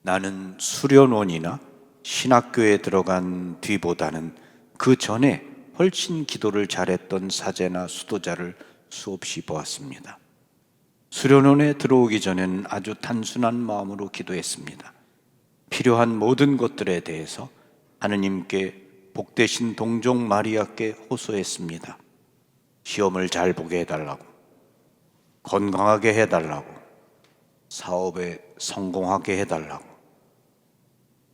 나는 수련원이나 신학교에 들어간 뒤보다는 그 전에 훨씬 기도를 잘했던 사제나 수도자를 수없이 보았습니다. 수련원에 들어오기 전에는 아주 단순한 마음으로 기도했습니다. 필요한 모든 것들에 대해서 하느님께 복되신 동정 마리아께 호소했습니다. 시험을 잘 보게 해달라고, 건강하게 해달라고, 사업에 성공하게 해달라고.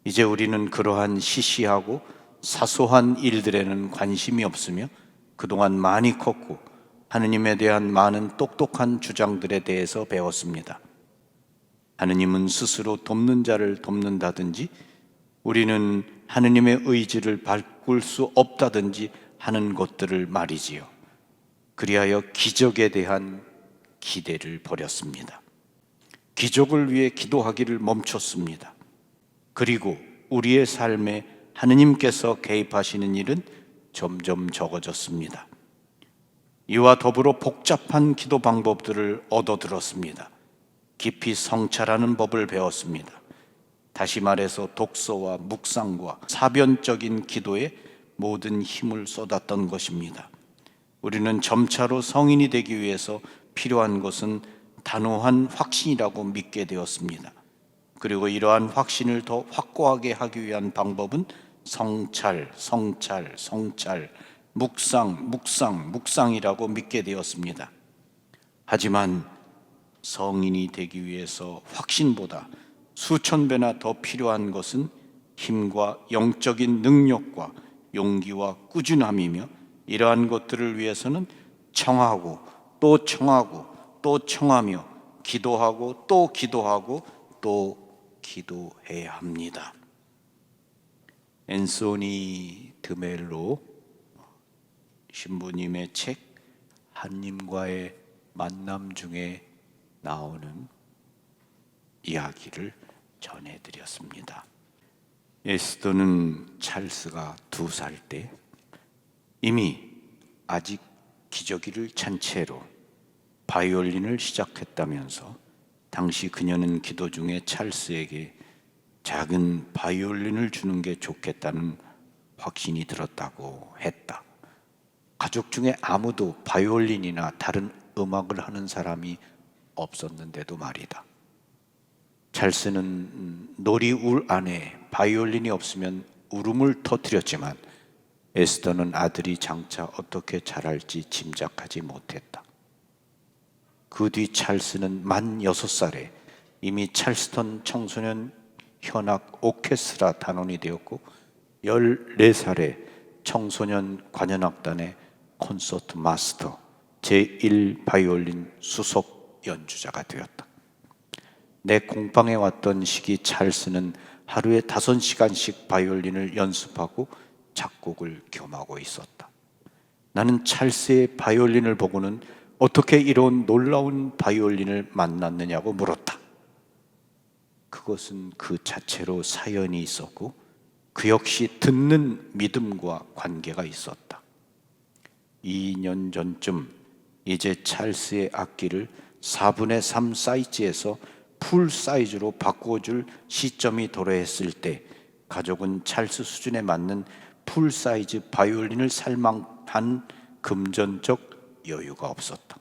이제 우리는 그러한 시시하고 사소한 일들에는 관심이 없으며 그동안 많이 컸고 하느님에 대한 많은 똑똑한 주장들에 대해서 배웠습니다. 하느님은 스스로 돕는 자를 돕는다든지 우리는 하느님의 의지를 바꿀 수 없다든지 하는 것들을 말이지요. 그리하여 기적에 대한 기대를 버렸습니다. 기적을 위해 기도하기를 멈췄습니다. 그리고 우리의 삶에 하느님께서 개입하시는 일은 점점 적어졌습니다. 이와 더불어 복잡한 기도 방법들을 얻어들었습니다. 깊이 성찰하는 법을 배웠습니다. 다시 말해서 독서와 묵상과 사변적인 기도에 모든 힘을 쏟았던 것입니다. 우리는 점차로 성인이 되기 위해서 필요한 것은 단호한 확신이라고 믿게 되었습니다. 그리고 이러한 확신을 더 확고하게 하기 위한 방법은 성찰, 묵상이라고 믿게 되었습니다. 하지만 성인이 되기 위해서 확신보다 수천 배나 더 필요한 것은 힘과 영적인 능력과 용기와 꾸준함이며, 이러한 것들을 위해서는 청하고 또 청하고 또 청하며 기도하고 또 기도하고 또 기도해야 합니다. 앤소니 드멜로 신부님의 책 하느님과의 만남 중에 나오는 이야기를 전해드렸습니다. 에스더는 찰스가 2살 때 이미 아직 기저귀를 찬 채로 바이올린을 시작했다면서 당시 그녀는 기도 중에 찰스에게 작은 바이올린을 주는 게 좋겠다는 확신이 들었다고 했다. 가족 중에 아무도 바이올린이나 다른 음악을 하는 사람이 없었는데도 말이다. 찰스는 놀이울 안에 바이올린이 없으면 울음을 터뜨렸지만 에스더는 아들이 장차 어떻게 자랄지 짐작하지 못했다. 그 뒤 찰스는 만 6살에 이미 찰스턴 청소년 현악 오케스트라 단원이 되었고 14살에 청소년 관현악단의 콘서트 마스터 제1 바이올린 수석 연주자가 되었다. 내 공방에 왔던 시기 찰스는 하루에 5시간씩 바이올린을 연습하고 작곡을 겸하고 있었다. 나는 찰스의 바이올린을 보고는 어떻게 이런 놀라운 바이올린을 만났느냐고 물었다. 그것은 그 자체로 사연이 있었고 그 역시 듣는 믿음과 관계가 있었다. 2년 전쯤 이제 찰스의 악기를 4분의 3 사이즈에서 풀 사이즈로 바꿔줄 시점이 도래했을 때 가족은 찰스 수준에 맞는 풀 사이즈 바이올린을 살 만한 금전적 여유가 없었다.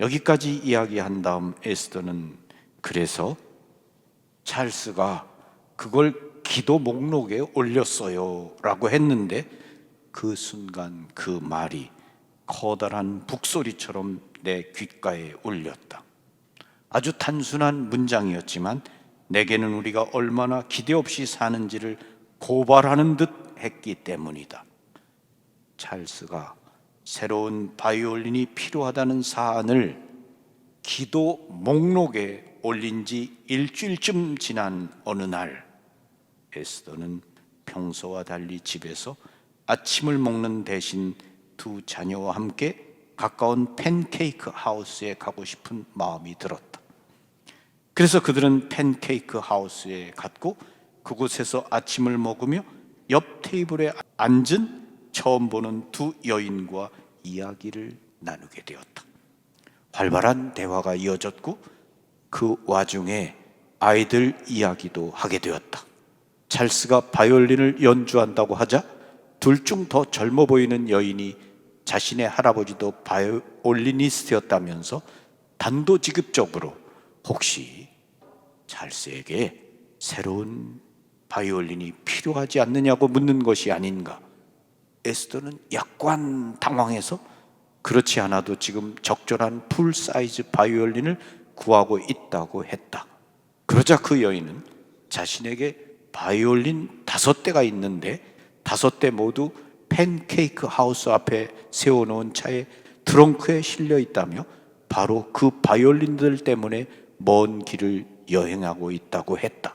여기까지 이야기한 다음 에스더는 그래서 찰스가 그걸 기도 목록에 올렸어요 라고 했는데 그 순간 그 말이 커다란 북소리처럼 내 귓가에 울렸다. 아주 단순한 문장이었지만 내게는 우리가 얼마나 기대 없이 사는지를 고발하는 듯 했기 때문이다. 찰스가 새로운 바이올린이 필요하다는 사안을 기도 목록에 올린 지 일주일쯤 지난 어느 날 에스더는 평소와 달리 집에서 아침을 먹는 대신 2 자녀와 함께 가까운 팬케이크 하우스에 가고 싶은 마음이 들었다. 그래서 그들은 팬케이크 하우스에 갔고 그곳에서 아침을 먹으며 옆 테이블에 앉은 처음 보는 2 여인과 이야기를 나누게 되었다. 활발한 대화가 이어졌고 그 와중에 아이들 이야기도 하게 되었다. 찰스가 바이올린을 연주한다고 하자 둘 중 더 젊어 보이는 여인이 자신의 할아버지도 바이올리니스트였다면서 단도직입적으로 혹시 찰스에게 새로운 바이올린이 필요하지 않느냐고 묻는 것이 아닌가. 에스더는 약간 당황해서 그렇지 않아도 지금 적절한 풀사이즈 바이올린을 구하고 있다고 했다. 그러자 그 여인은 자신에게 바이올린 5대가 있는데 5대 모두 팬케이크 하우스 앞에 세워놓은 차에 트렁크에 실려 있다며 바로 그 바이올린들 때문에 먼 길을 여행하고 있다고 했다.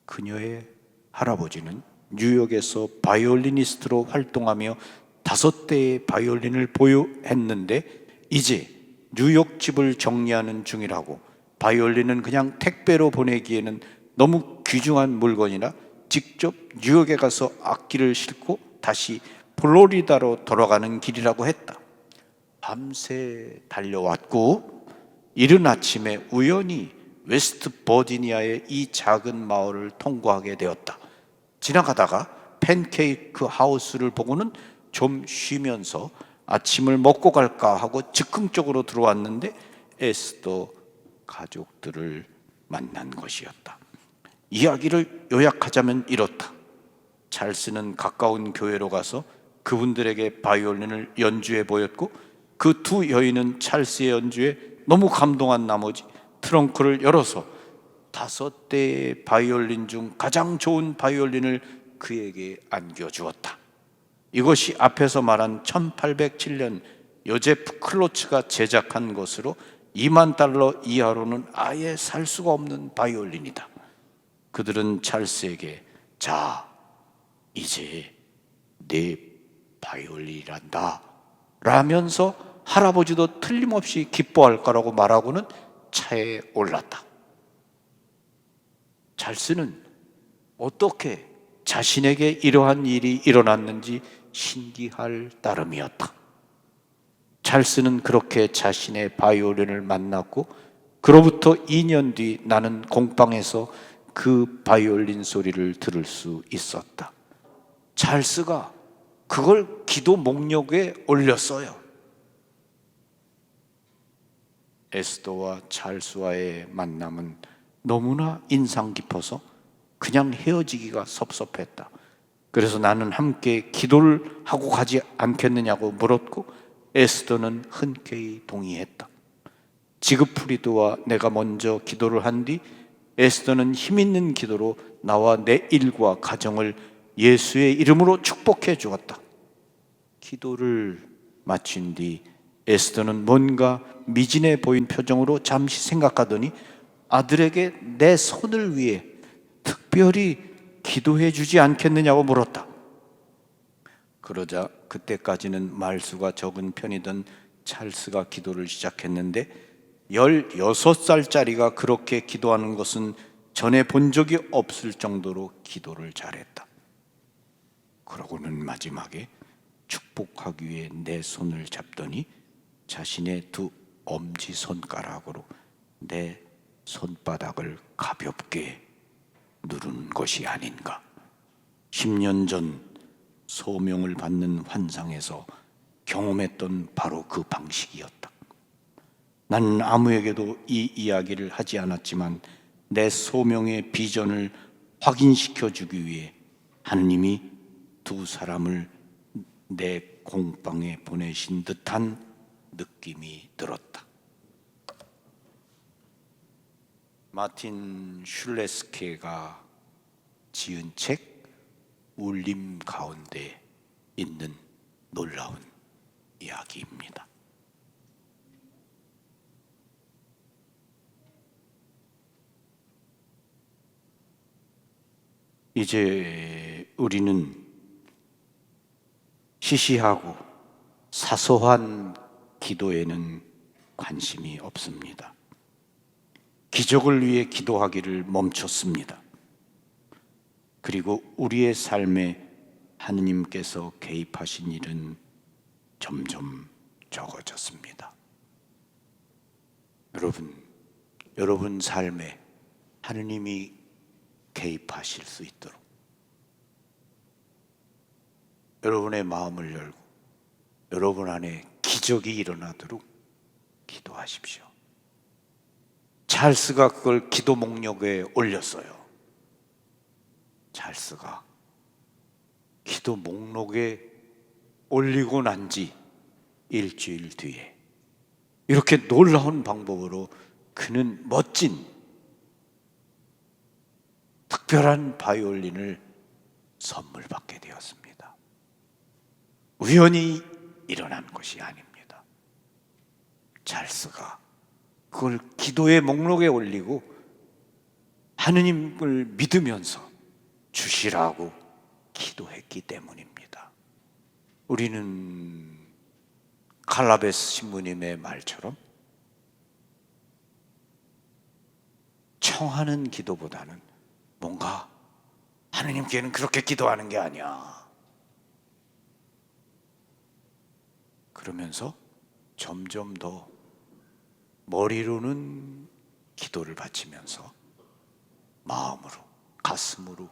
그녀의 할아버지는 뉴욕에서 바이올리니스트로 활동하며 5대의 바이올린을 보유했는데 이제 뉴욕 집을 정리하는 중이라고, 바이올린은 그냥 택배로 보내기에는 너무 귀중한 물건이라 직접 뉴욕에 가서 악기를 싣고 다시 플로리다로 돌아가는 길이라고 했다. 밤새 달려왔고 이른 아침에 우연히 웨스트 버지니아의 이 작은 마을을 통과하게 되었다. 지나가다가 팬케이크 하우스를 보고는 좀 쉬면서 아침을 먹고 갈까 하고 즉흥적으로 들어왔는데 에스더 가족들을 만난 것이었다. 이야기를 요약하자면 이렇다. 찰스는 가까운 교회로 가서 그분들에게 바이올린을 연주해 보였고 그 두 여인은 찰스의 연주에 너무 감동한 나머지 트렁크를 열어서 5대의 바이올린 중 가장 좋은 바이올린을 그에게 안겨주었다. 이것이 앞에서 말한 1807년 요제프 클로츠가 제작한 것으로 $20,000 이하로는 아예 살 수가 없는 바이올린이다. 그들은 찰스에게 자, 이제 내 바이올린이란다 라면서 할아버지도 틀림없이 기뻐할 거라고 말하고는 차에 올랐다. 찰스는 어떻게 자신에게 이러한 일이 일어났는지 신기할 따름이었다. 찰스는 그렇게 자신의 바이올린을 만났고 그로부터 2년 뒤 나는 공방에서 그 바이올린 소리를 들을 수 있었다. 찰스가 그걸 기도 목록에 올렸어요. 에스더와 찰스와의 만남은 너무나 인상 깊어서 그냥 헤어지기가 섭섭했다. 그래서 나는 함께 기도를 하고 가지 않겠느냐고 물었고 에스더는 흔쾌히 동의했다. 지그프리드와 내가 먼저 기도를 한 뒤 에스더는 힘있는 기도로 나와 내 일과 가정을 예수의 이름으로 축복해 주었다. 기도를 마친 뒤 에스더는 뭔가 미진해 보인 표정으로 잠시 생각하더니 아들에게 내 손을 위해 특별히 기도해 주지 않겠느냐고 물었다. 그러자 그때까지는 말수가 적은 편이던 찰스가 기도를 시작했는데 16살짜리가 그렇게 기도하는 것은 전에 본 적이 없을 정도로 기도를 잘했다. 그러고는 마지막에 축복하기 위해 내 손을 잡더니 자신의 두 엄지손가락으로 내 손바닥을 가볍게 누른 것이 아닌가. 10년 전 소명을 받는 환상에서 경험했던 바로 그 방식이었다. 나는 아무에게도 이 이야기를 하지 않았지만 내 소명의 비전을 확인시켜 주기 위해 하느님이 두 사람을 내 공방에 보내신 듯한 느낌이 들었다. 마틴 슐레스케가 지은 책 울림 가운데 있는 놀라운 이야기입니다. 이제 우리는 시시하고 사소한 기도에는 관심이 없습니다. 기적을 위해 기도하기를 멈췄습니다. 그리고 우리의 삶에 하느님께서 개입하신 일은 점점 적어졌습니다. 여러분 삶에 하느님이 개입하실 수 있도록 여러분의 마음을 열고 여러분 안에 기적이 일어나도록 기도하십시오. 찰스가 그걸 기도 목록에 올렸어요. 찰스가 기도 목록에 올리고 난 지 일주일 뒤에 이렇게 놀라운 방법으로 그는 멋진 특별한 바이올린을 선물 받게 되었습니다. 우연히 일어난 것이 아닙니다. 찰스가 그걸 기도의 목록에 올리고 하느님을 믿으면서 주시라고 기도했기 때문입니다. 우리는 칼라베스 신부님의 말처럼 청하는 기도보다는 뭔가 하느님께는 그렇게 기도하는 게 아니야. 그러면서 점점 더 머리로는 기도를 바치면서 마음으로, 가슴으로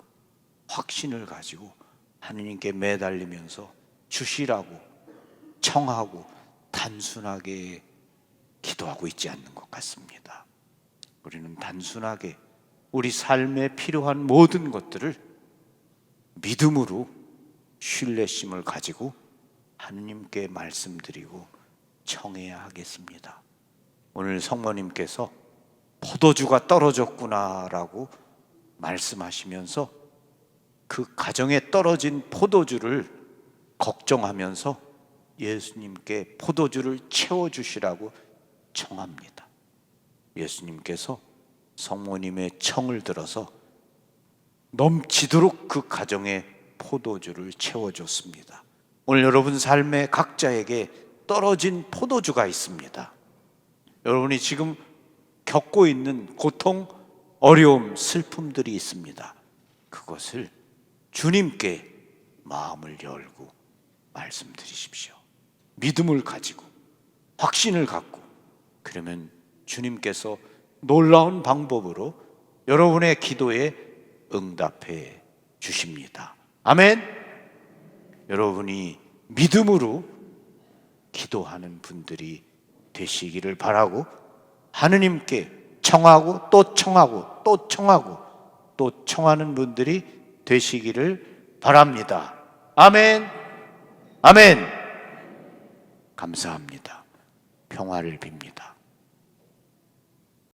확신을 가지고 하느님께 매달리면서 주시라고 청하고 단순하게 기도하고 있지 않는 것 같습니다. 우리는 단순하게 우리 삶에 필요한 모든 것들을 믿음으로 신뢰심을 가지고 하느님께 말씀드리고 청해야 하겠습니다. 오늘 성모님께서 포도주가 떨어졌구나라고 말씀하시면서 그 가정에 떨어진 포도주를 걱정하면서 예수님께 포도주를 채워주시라고 청합니다. 예수님께서 성모님의 청을 들어서 넘치도록 그 가정에 포도주를 채워줬습니다. 오늘 여러분 삶의 각자에게 떨어진 포도주가 있습니다. 여러분이 지금 겪고 있는 고통, 어려움, 슬픔들이 있습니다. 그것을 주님께 마음을 열고 말씀드리십시오. 믿음을 가지고 확신을 갖고, 그러면 주님께서 놀라운 방법으로 여러분의 기도에 응답해 주십니다. 아멘. 여러분이 믿음으로 기도하는 분들이 되시기를 바라고, 하느님께 청하고 또 청하고 또 청하고 또 청하는 분들이 되시기를 바랍니다. 아멘. 아멘. 감사합니다. 평화를 빕니다.